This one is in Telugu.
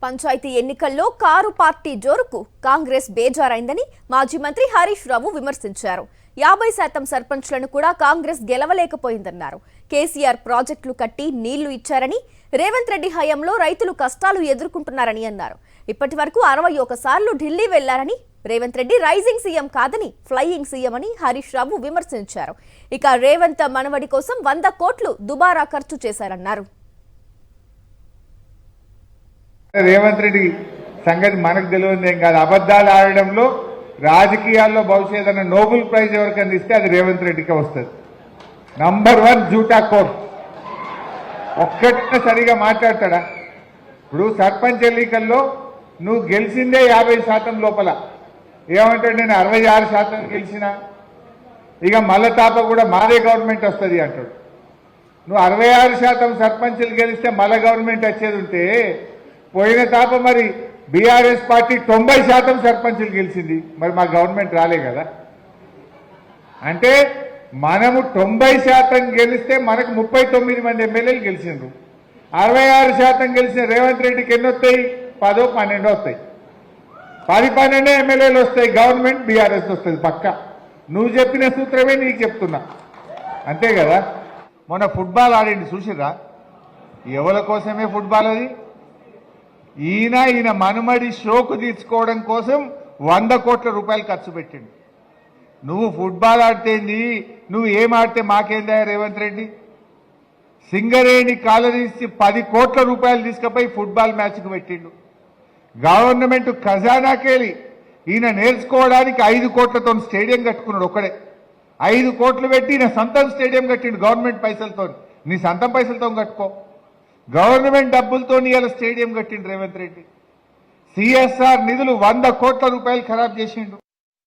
పంచాయతీ ఎన్నికల్లో కారు పార్టీ జోరుకు కాంగ్రెస్ బేజారైందని మాజీ మంత్రి హరీష్ రావు విమర్శించారు. 50% సర్పంచ్లను కూడా కాంగ్రెస్ గెలవలేకపోయిందన్నారు. కేసీఆర్ ప్రాజెక్టులు కట్టి నీళ్లు ఇచ్చారని, రేవంత్ రెడ్డి హయాంలో రైతులు కష్టాలు ఎదుర్కొంటున్నారని అన్నారు. ఇప్పటి వరకు 61 సార్లు ఢిల్లీ వెళ్లారని, రేవంత్ రెడ్డి రైజింగ్ సీఎం కాదని ఫ్లయింగ్ సీఎం అని హరీష్ రావు విమర్శించారు. ఇక రేవంత్ మనవడి కోసం 100 కోట్లు దుబారా ఖర్చు చేశారన్నారు. రేవంత్ రెడ్డి సంగతి మనకు తెలియదు ఏం కాదు. అబద్దాలు ఆడడంలో రాజకీయాల్లో బహుశా ఏదైనా నోబెల్ ప్రైజ్ ఎవరికైనా ఇస్తే అది రేవంత్ రెడ్డికే వస్తుంది. నంబర్ 1 జూటా కోర్. ఒక్కటే సరిగా మాట్లాడతాడా? ఇప్పుడు సర్పంచ్ ఎన్నికల్లో నువ్వు గెలిచిందే 50% లోపల. ఏమంటాడు? నేను 66% గెలిచినా, ఇక మళ్ళా తాప కూడా మాదే గవర్నమెంట్ వస్తుంది అంటాడు. నువ్వు 66% సర్పంచ్లు గెలిస్తే మళ్ళా గవర్నమెంట్ వచ్చేది ఉంటే, పోయిన తాప మరి బీఆర్ఎస్ పార్టీ 90% సర్పంచ్లు గెలిచింది, మరి మా గవర్నమెంట్ రాలే కదా. అంటే మనము 90% గెలిస్తే మనకు 39 మంది ఎమ్మెల్యేలు గెలిచిండ్రు. 66% గెలిచిన రేవంత్ రెడ్డికి ఎన్ని వస్తాయి? 10, 12 వస్తాయి. 10, 12 ఎమ్మెల్యేలు వస్తాయి. గవర్నమెంట్ బీఆర్ఎస్ వస్తుంది పక్క. నువ్వు చెప్పిన సూత్రమే నీకు చెప్తున్నా, అంతే కదా. మొన్న ఫుట్బాల్ ఆడింది చూసిరా? ఎవరి కోసమే ఫుట్బాల్ అది? ఈయన మనుమడి షోకు తీర్చుకోవడం కోసం 100 కోట్ల రూపాయలు ఖర్చు పెట్టిండు. నువ్వు ఫుట్బాల్ ఆడితేంది, నువ్వు ఏం ఆడితే మాకేందా రేవంత్ రెడ్డి? సింగరేణి కాలనీసి 10 కోట్ల రూపాయలు తీసుకుపోయి ఫుట్బాల్ మ్యాచ్కు పెట్టిండు. గవర్నమెంట్ ఖజానాకెళ్ళి ఈయన నేర్చుకోవడానికి 5 కోట్లతో స్టేడియం కట్టుకున్నాడు ఒక్కడే. 5 కోట్లు పెట్టి ఈయన సొంతం స్టేడియం కట్టిండు గవర్నమెంట్ పైసలతో. నీ సొంతం పైసలతో కట్టుకో. గవర్నమెంట్ డబ్బులతో ఇవాళ స్టేడియం కట్టిండు రేవంత్ రెడ్డి. సిఎస్ఆర్ నిధులు 100 కోట్ల రూపాయలు ఖరాబ్ చేసిండు.